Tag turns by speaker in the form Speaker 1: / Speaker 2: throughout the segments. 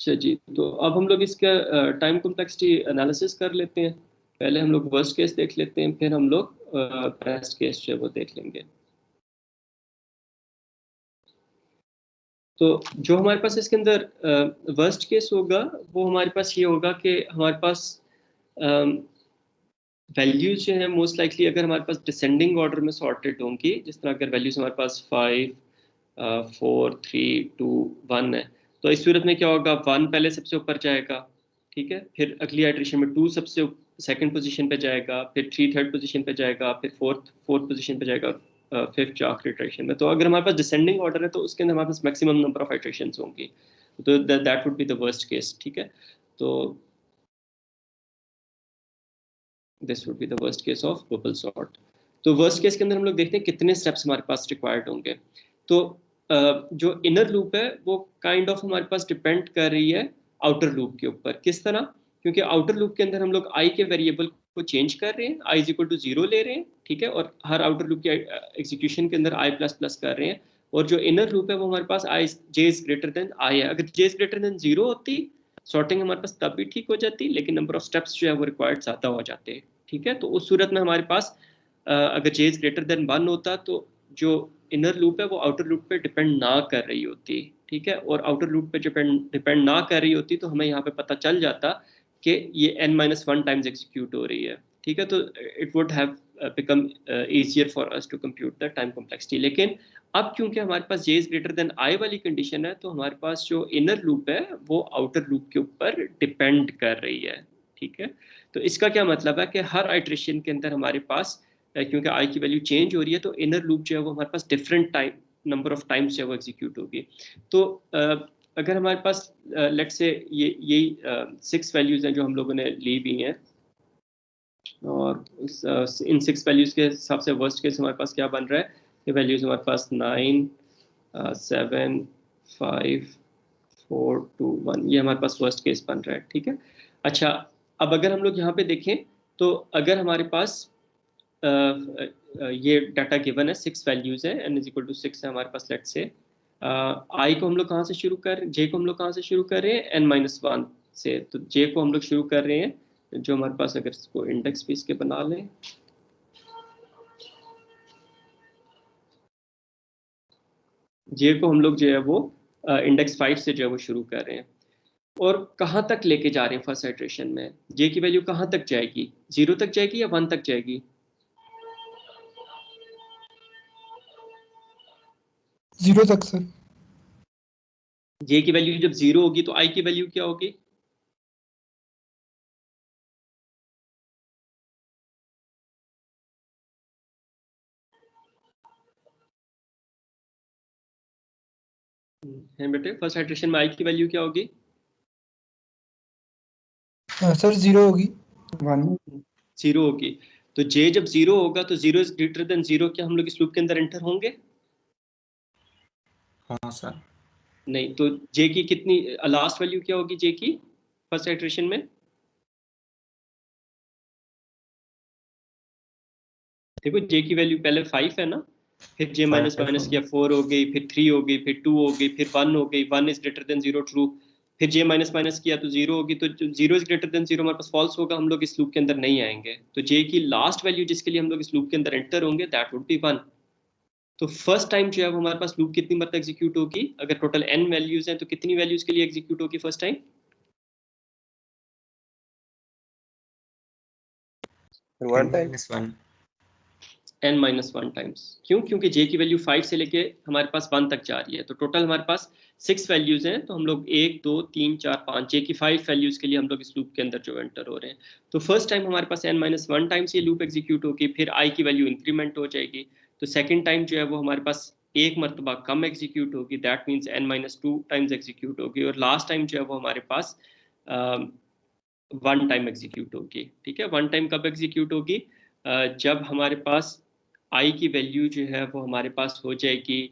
Speaker 1: अच्छा जी, तो अब हम लोग इसका टाइम कॉम्प्लेक्सिटी एनालिसिस कर लेते हैं। पहले हम लोग वर्स्ट केस देख लेते हैं, फिर हम लोग बेस्ट केस जो है वो देख लेंगे। तो जो हमारे पास इसके अंदर वर्स्ट केस होगा वो हमारे पास ये होगा कि हमारे पास वैल्यूज जो है मोस्ट लाइकली अगर हमारे पास डिसेंडिंग ऑर्डर में सॉर्टेड होंगी, जिस तरह अगर वैल्यूज हमारे पास 5 4 3 2 1 है, तो इस सूरत में क्या होगा, 1 पहले सबसे ऊपर जाएगा, ठीक है, फिर अगली आइटरेशन में 2 सबसे सेकंड पोजीशन पे जाएगा, फिर 3 थर्ड पोजीशन पे जाएगा, फिर फोर्थ पोजीशन पे जाएगा, फिफ्थ आखिरी इटरेशन में। तो अगर हमारे पास डिसेंडिंग ऑर्डर है तो उसके अंदर हमारे पास मैक्सिमम नंबर ऑफ इटरेशंस होंगी, तो that would be the worst case, ठीक है। तो this would be the worst case of bubble sort. तो वर्स्ट केस के अंदर हम लोग देखते हैं कितने स्टेप्स हमारे पास रिक्वायर्ड होंगे। तो जो इनर लूप है वो काइंड ऑफ हमारे पास डिपेंड कर रही है आउटर लूप के ऊपर। किस तरह? क्योंकि आउटर लूप के अंदर हम लोग आई के वेरिएबल को चेंज कर रहे हैं, आई इज इक्वल टू 0 ले रहे हैं, ठीक है, और हर आउटर लूप की एग्जीक्यूशन के अंदर आई प्लस प्लस कर रहे हैं। और जो इनर लूप है वो हमारे पास आई जे इज ग्रेटर देन आई है। अगर जे इज ग्रेटर देन 0 होती, सॉर्टिंग हमारे पास तब भी ठीक हो जाती, लेकिन नंबर ऑफ स्टेप्स जो है वो रिक्वायर्ड ज़्यादा हो जाते हैं, ठीक है। तो उस सूरत में हमारे पास अगर जे इज ग्रेटर देन 1 होता तो जो इनर लूप है वो आउटर लूप पे डिपेंड ना कर रही होती, ठीक है, और आउटर लूप पे डिपेंड ना कर रही होती तो हमें यहाँ पे पता चल जाता कि ये n-1 टाइम्स एग्जीक्यूट हो रही है, ठीक है। तो it would have become easier for us to compute the time complexity. लेकिन अब क्योंकि हमारे पास J is greater than I वाली कंडीशन है, तो हमारे पास जो इनर लूप है वो आउटर लूप के ऊपर डिपेंड कर रही है, ठीक है। तो इसका क्या मतलब है कि हर आइट्रेशन के अंदर हमारे पास क्योंकि आई की वैल्यू चेंज हो रही है तो इनर लूप जो है वो हमारे पास different time number of times जो है वो एग्जीक्यूट होगी। तो अगर हमारे पास लेट्स से ये यही 6 वैल्यूज हैं जो हम लोगों ने ली हुई हैं, और इन 6 वैल्यूज के हिसाब से वर्स्ट केस हमारे पास क्या बन रहा है, ये वैल्यूज हमारे पास 9 7 5 4 2 1, ये हमारे पास वर्स्ट केस बन रहा है, ठीक है। अच्छा, अब अगर हम लोग यहाँ पे देखें तो अगर हमारे पास ये डाटा गिवन है, 6 वैल्यूज है, n इज इक्वल टू 6 है हमारे पास, लेट से आई को हम लोग कहाँ से शुरू कर जे को हम लोग कहाँ से शुरू कर रहे हैं, n-1 से। तो जे को हम लोग शुरू कर रहे हैं जो हमारे पास, अगर इसको इंडेक्स भी इसके बना लें, जे को हम लोग जो है वो इंडेक्स 5 से जो है वो शुरू कर रहे हैं। और कहाँ तक लेके जा रहे हैं फर्स्ट आइट्रेशन में, जे की वैल्यू कहाँ तक जाएगी, 0 तक जाएगी या 1 तक जाएगी?
Speaker 2: 0 तक सर।
Speaker 1: जे की वैल्यू जब 0 होगी तो आई की वैल्यू क्या होगी? है बेटे, फर्स्ट आइट्रेशन में आई की वैल्यू क्या होगी?
Speaker 2: सर 0 होगी।
Speaker 3: 1
Speaker 1: 0 होगी। तो जे जब 0 होगा तो 0 इज ग्रेटर देन 0, क्या हम लोग इस लूप के अंदर एंटर होंगे?
Speaker 3: हाँ सर।
Speaker 1: नहीं। तो जे की कितनी लास्ट वैल्यू क्या होगी जे की फर्स्ट आइट्रेशन में? देखो जे की वैल्यू पहले 5 है ना, फिर जे माइनस माइनस किया 4 हो गई, फिर 3 हो गई, फिर 2 हो गई, फिर 1 हो गई, 1 इज ग्रेटर देन 0 ट्रू, फिर जे माइनस माइनस किया तो 0 होगी। तो 0 इज ग्रेटर देन 0 हमारे पास फॉल्स होगा, हम लोग इस लूप के अंदर नहीं आएंगे। तो जे की लास्ट वैल्यू जिसके लिए हम लोग इस लूप के अंदर एंटर होंगे दैट वुड बी 1। तो फर्स्ट टाइम जो है वो हमारे पास लूप कितनी मरतबा एग्जीक्यूट होगी, अगर टोटल n वैल्यूज हैं तो कितनी वैल्यूज के लिए एग्जीक्यूट होगी first time?
Speaker 3: 1 times 1
Speaker 1: n-1 times. क्यों? क्योंकि j की वैल्यू 5 से लेके हमारे पास 1 तक जा रही है। तो टोटल हमारे पास 6 वैल्यूज हैं, तो हम लोग 1 2 3 4 5 j की 5 वैल्यूज के लिए हम लोग इस लूप के अंदर जो एंटर हो रहे हैं। तो फर्स्ट टाइम हमारे पास n-1 टाइम्स ये लूप एग्जीक्यूट होगी, फिर i की वैल्यू इंक्रीमेंट हो जाएगी। तो सेकेंड टाइम जो है वो हमारे पास एक मरतबा कम एग्जीक्यूट होगी, that means n-2 times execute होगी। और लास्ट टाइम जो है वो हमारे पास 1 टाइम एग्जीक्यूट होगी, ठीक है। 1 टाइम कब एग्जीक्यूट होगी? जब हमारे पास आई की वैल्यू जो है वो हमारे पास हो जाएगी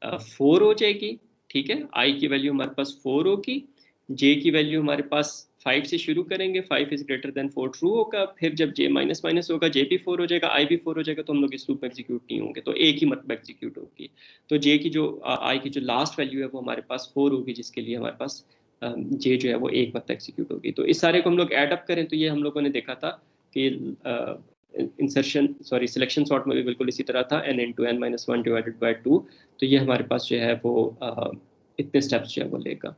Speaker 1: 4 हो जाएगी, ठीक है। आई की वैल्यू हमारे पास 4 होगी, जे की वैल्यू हमारे पास 5 से शुरू करेंगे, 5 इज ग्रेटर देन 4 ट्रू होगा, फिर जब जे माइनस माइनस होगा जे भी 4 हो जाएगा, आई भी 4 हो जाएगा, तो हम लोग इस लूप में एग्जीक्यूट नहीं होंगे, तो एक ही मतलब एग्जीक्यूट होगी। तो जे की जो आई की जो लास्ट वैल्यू है वो हमारे पास 4 होगी, जिसके लिए हमारे पास जे जो है वो एक वक्त एग्जीक्यूट होगी। तो इस सारे को हम लोग ऐड अप करें तो ये हम लोगों ने देखा था कि सिलेक्शन सॉर्ट में भी बिल्कुल इसी तरह था, n into n minus one divided by 2। तो ये हमारे पास जो है वो इतने स्टेप्स जो है वो लेगा,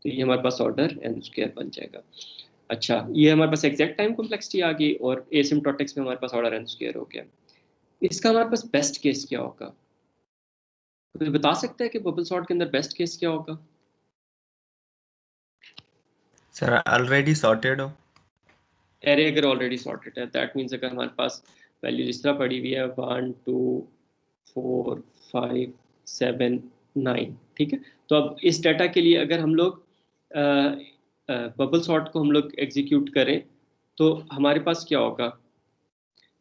Speaker 1: तो ये हमारे पास ऑर्डर n स्क्वायर बन जाएगा। अच्छा, ये हमारे पास एग्जैक्ट टाइम कॉम्प्लेक्सिटी आ गई और एसिम्प्टोटिक्स में हमारे पास ऑर्डर n स्क्वायर हो गया। इसका हमारे पास बेस्ट केस क्या होगा? तो बता सकते हैं कि बबल सॉर्ट के अंदर बेस्ट केस क्या होगा?
Speaker 3: सर ऑलरेडी सॉर्टेड हो।
Speaker 1: एरे अगर ऑलरेडी सॉर्टेड है, दैट मीन्स अगर हमारे पास वैल्यू जिस तरह पड़ी हुई है 1 2 4 5 7 9, ठीक है। तो अब इस डाटा के लिए अगर हम लोग बबल सॉर्ट को हम लोग एग्जीक्यूट करें तो हमारे पास क्या होगा?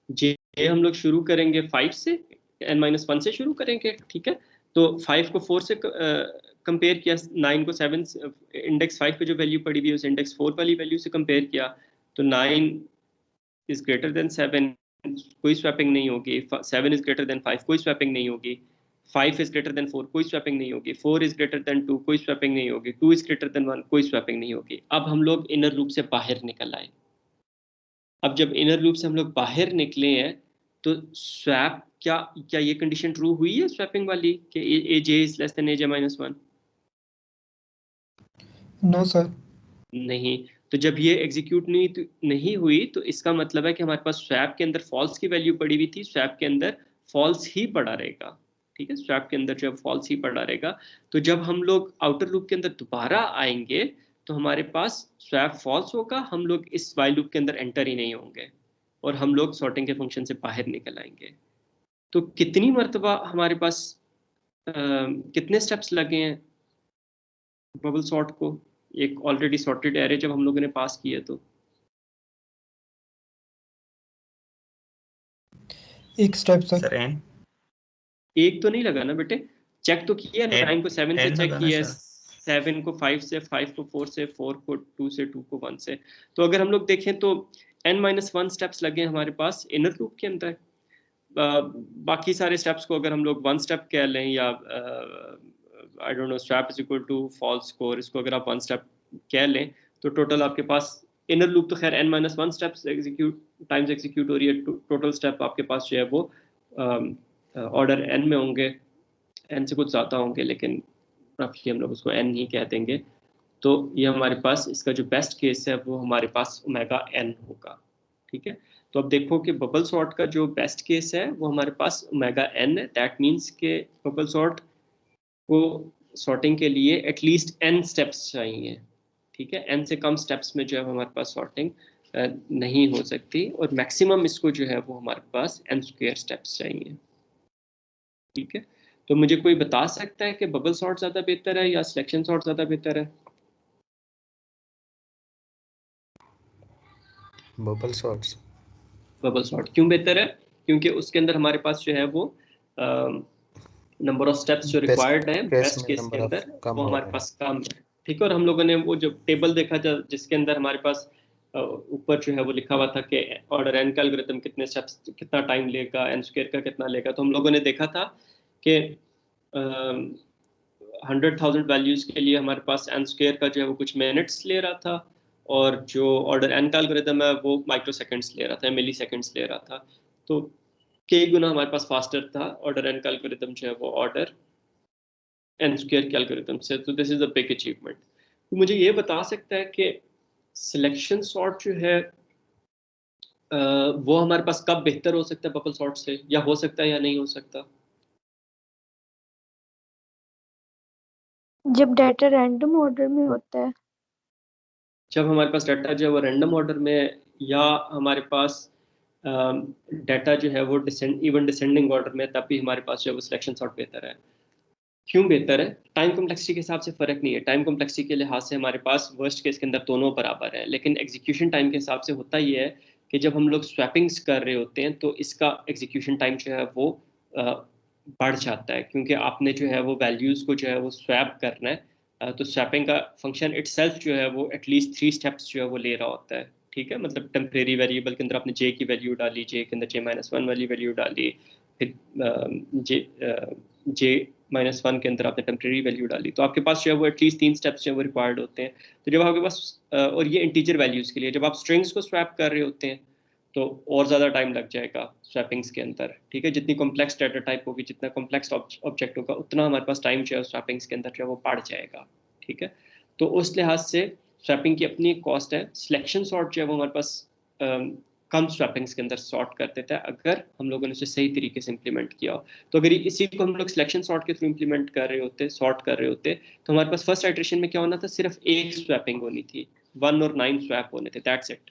Speaker 1: जे हम लोग शुरू करेंगे 5 से, n-1 से शुरू करेंगे, ठीक है। तो 5 को 4 से कंपेयर किया, 9 को 7, इंडेक्स 5 पे जो वैल्यू पड़ी हुई है उस इंडेक्स 4 वाली वैल्यू से कंपेयर किया, तो 9 इज ग्रेटर देन 7, कोई स्वैपिंग नहीं होगी। 7 इज ग्रेटर देन 5, कोई स्वैपिंग नहीं होगी। 5 इज ग्रेटर देन 4, कोई स्वैपिंग नहीं होगी। 4 इज ग्रेटर देन 2, कोई स्वैपिंग नहीं होगी। 2 इज ग्रेटर देन 1, कोई स्वैपिंग नहीं होगी। अब हम लोग इनर लूप से बाहर निकल आए। अब जब इनर लूप से हम लोग बाहर निकले हैं तो स्वैप क्या ये कंडीशन ट्रू हुई है स्वैपिंग वाली कि A J is less than A J minus 1?
Speaker 2: No sir.
Speaker 1: नहीं। तो जब ये एग्जीक्यूट नहीं हुई तो इसका मतलब है कि हमारे पास स्वैप के अंदर फॉल्स की वैल्यू पड़ी हुई थी, स्वैप के अंदर फॉल्स ही पड़ा रहेगा, ठीक है। स्वैप के अंदर जब फॉल्स ही पड़ा रहेगा तो जब हम लोग आउटर लूप के अंदर दोबारा आएंगे तो हमारे पास स्वैप फॉल्स होगा, हम लोग इस वाइल लूप के अंदर एंटर ही नहीं होंगे और हम लोग सॉर्टिंग के फंक्शन से बाहर निकल आएंगे। तो कितनी मरतबा हमारे पास कितने स्टेप्स लगे हैं बबल सॉर्ट को एक ऑलरेडी सॉर्टेड एरे जब हम लोगों ने पास किया? तो
Speaker 2: एक स्टेप सर।
Speaker 3: सर n
Speaker 1: एक तो नहीं लगा ना बेटे, चेक तो किया ना। 9 को 7 से
Speaker 3: n
Speaker 1: चेक
Speaker 3: लगा ना
Speaker 1: किया,
Speaker 3: सर।
Speaker 1: 7 को 5 से, 5 को 4 से, 4 को 2 से, 2 को 1 से। तो अगर हम लोग देखें तो n-1 स्टेप्स लगे हमारे पास इनर लूप के अंदर। बाकी सारे स्टेप्स को अगर हम लोग 1 स्टेप कह लें या I don't know swap is equal to false score, इसको अगर आप 1 स्टेप कह लें तो टोटल आपके पास इनर लूप तो खैर n-1 स्टेप्स एग्जीक्यूट हो रही है। टोटल स्टेप आपके पास जो है वो ऑर्डर n में होंगे, n से कुछ ज़्यादा होंगे लेकिन रफली हम लोग उसको n ही कह देंगे। तो ये हमारे पास इसका जो बेस्ट केस है वो हमारे पास ओमेगा n होगा, ठीक है। तो अब देखो कि बबल सॉर्ट का जो बेस्ट केस है वो हमारे पास ओमेगा n है। दैट मीन्स के बबल सॉर्ट को सॉर्टिंग के लिए एटलीस्ट n स्टेप्स चाहिए, ठीक है। n से कम स्टेप्स में जो है हमारे पास सॉर्टिंग नहीं हो सकती और मैक्सिमम इसको जो है वो हमारे पास n स्क्वायर स्टेप्स चाहिए, ठीक है। तो मुझे कोई बता सकता है कि बबल सॉर्ट ज़्यादा बेहतर है या सिलेक्शन सॉर्ट ज़्यादा बेहतर है?
Speaker 3: Bubble sorts.
Speaker 1: बबल सॉर्ट क्यों बेहतर है? क्योंकि उसके अंदर हमारे पास जो है वो नंबर ऑफ स्टेप्स जो
Speaker 3: बेस्ट
Speaker 1: रिक्वायर्ड है
Speaker 3: केस
Speaker 1: बेस्ट
Speaker 3: में
Speaker 1: केस के
Speaker 3: नंबर ऑफ
Speaker 1: अंदर
Speaker 3: कम
Speaker 1: वो
Speaker 3: हो
Speaker 1: हमारे
Speaker 3: रहे हैं।
Speaker 1: पास कम है, ठीक है। और हम लोगों ने वो जो टेबल देखा जिसके अंदर हमारे पास ऊपर जो है वो लिखा हुआ था कि ऑर्डर एन का एल्गोरिथम कितने स्टेप्स कितना टाइम लेगा, एन स्क्वायर का कितना लेगा। तो हम लोगों ने देखा था कि 100,000 वैल्यूज के लिए हमारे पास एन स्क्वायर का जो है वो कुछ मिनट्स ले रहा था और जो ऑर्डर एन का एल्गोरिथम है वो माइक्रो सेकेंड्स ले रहा था, मिली सेकेंड्स ले रहा था। तो कई गुना हमारे पास फास्टर था ऑर्डर एन का एल्गोरिथम जो है वो ऑर्डर एन स्क्वायर के एल्गोरिथम से। तो this is a big achievement. तो मुझे ये बता सकता है कि सिलेक्शन सॉर्ट जो है वो हमारे पास कब बेहतर हो सकता है बबल सॉर्ट से, या हो सकता है या नहीं हो सकता?
Speaker 4: जब डाटा रैंडम ऑर्डर में होता है।
Speaker 1: जब हमारे पास डाटा जो है वो रैंडम ऑर्डर में, या हमारे पास डाटा जो है वो इवन डिसेंडिंग ऑर्डर में, तब भी हमारे पास जो है वो सिलेक्शन सॉर्ट बेहतर है। क्यों बेहतर है? टाइम कॉम्प्लेक्सिटी के हिसाब से फ़र्क नहीं है। टाइम कॉम्प्लेक्सिटी के लिहाज से हमारे पास वर्स्ट केस के अंदर दोनों बराबर है, लेकिन एग्जीक्यूशन टाइम के हिसाब से होता ही है कि जब हम लोग स्वैपिंग्स कर रहे होते हैं तो इसका एग्जीक्यूशन टाइम जो है वो बढ़ जाता है, क्योंकि आपने जो है वो वैल्यूज़ को जो है वो स्वैप करना है। तो स्वैपिंग का फंक्शन इटसेल्फ जो है वो एटलीस्ट 3 स्टेप्स जो है वो ले रहा होता है, ठीक है। मतलब टेम्परेरी वेरिएबल के अंदर आपने जे की वैल्यू डाली, जे के अंदर J-1 वाली वैल्यू डाली, फिर जे -1 के अंदर आपने टेम्परेरी वैल्यू डाली, तो आपके पास जो है वो एटलीस्ट 3 स्टेप्स जो है वो रिक्वायर्ड होते हैं। तो जब आपके पास और ये इंटीजर वैल्यूज़ के लिए, जब आप स्ट्रिंग्स को स्वैप कर रहे होते हैं तो और ज़्यादा टाइम लग जाएगा स्वैपिंग्स के अंदर, ठीक है। जितनी कॉम्प्लेक्स डाटा टाइप होगी, जितना कॉम्प्लेक्स ऑब्जेक्ट होगा, उतना हमारे पास टाइम जो है स्वैपिंग्स के अंदर जो है वो बढ़ जाएगा, ठीक है। तो उस लिहाज से स्वैपिंग की अपनी एक कॉस्ट है। सिलेक्शन सॉर्ट जो है वो हमारे पास कम स्वैपिंग्स के अंदर सॉर्ट कर देता है अगर हम लोगों ने उसे सही तरीके से इम्प्लीमेंट किया हो। तो अगर इसी को हम लोग सिलेक्शन सॉर्ट के थ्रू इम्प्लीमेंट कर रहे होते, सॉर्ट कर रहे होते, तो हमारे पास फर्स्ट आइटरेशन में क्या होना था, सिर्फ एक स्वैपिंग होनी थी, 1 और 9 स्वैप होने थे, दैट्स इट,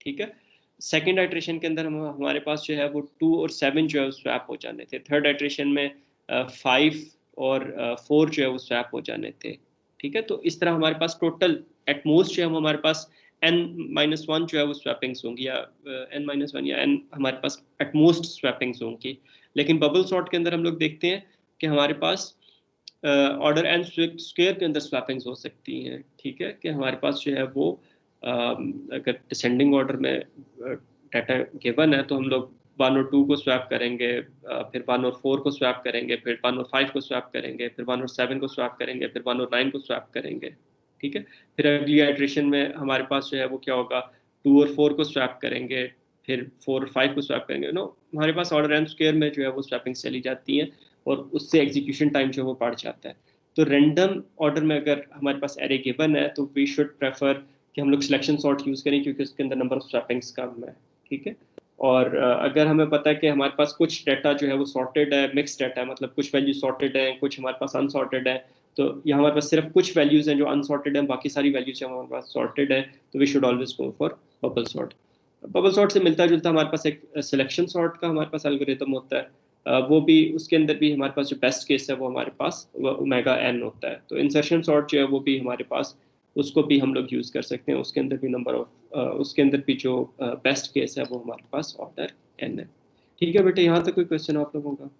Speaker 1: ठीक है। सेकेंड आइटरेशन के अंदर हमारे पास जो है वो 2 और 7 जो है स्वैप हो जाने थे। थर्ड आइटरेशन में 5 और 4 जो है वो स्वैप हो जाने थे, ठीक है। तो इस तरह हमारे पास टोटल एटमोस्ट जो है हमारे पास n-1 जो है वो स्वैपिंग्स होंगी, या n-1 या n हमारे पास एटमोस्ट स्वैपिंग्स होंगी। लेकिन बबल सॉर्ट के अंदर हम लोग देखते हैं कि हमारे पास ऑर्डर n स्क्वायर के अंदर स्वैपिंग्स हो सकती हैं, ठीक है। कि हमारे पास जो है वो अगर डिसेंडिंग ऑर्डर में डाटा गिवन है तो हम लोग 1 और 2 को स्वैप करेंगे, फिर 1 और 4 को स्वैप करेंगे, फिर 1 और 5 को स्वैप करेंगे, फिर 1 और 7 को स्वैप करेंगे, फिर 1 और 9 को स्वैप करेंगे, ठीक है। फिर अगली आइटरेशन में हमारे पास जो है वो क्या होगा, 2 और 4 को स्वैप करेंगे, फिर 4 और 5 को स्वैप करेंगे। नो, हमारे पास ऑर्डर n स्क्वायर में जो है वो स्वैपिंग चली जाती हैं और उससे एग्जीक्यूशन टाइम जो है वो बढ़ जाता है। तो रैंडम ऑर्डर में अगर हमारे पास एरे गिवन है तो वी शुड प्रेफर कि हम लोग सिलेक्शन सॉर्ट यूज़ करें, क्योंकि उसके अंदर नंबर ऑफ स्वैपिंग्स कम है, ठीक है। और अगर हमें पता है कि हमारे पास कुछ डाटा जो है वो सॉर्टेड है, मिक्स डाटा है, मतलब कुछ वैल्यू सॉर्टेड है, कुछ हमारे पास अनसॉर्टेड है, तो यहाँ हमारे पास सिर्फ कुछ वैल्यूज़ हैं जो अनसॉर्टेड हैं, बाकी सारी वैल्यूज हमारे पास सॉर्टेड है, तो we should always go for bubble sort. Bubble sort से मिलता जुलता हमारे पास एक सिलेक्शन सॉर्ट का हमारे पास एल्गोरिथम होता है, वो भी उसके अंदर भी हमारे पास जो बेस्ट केस है वो हमारे पास वो ओमेगा n होता है। तो इंसर्शन सॉर्ट जो है वो भी हमारे पास, उसको भी हम लोग यूज़ कर सकते हैं, उसके अंदर भी नंबर ऑफ उसके अंदर भी जो बेस्ट केस है वो हमारे पास ऑर्डर n है, ठीक है बेटे। यहाँ तक कोई क्वेश्चन आप लोगों का?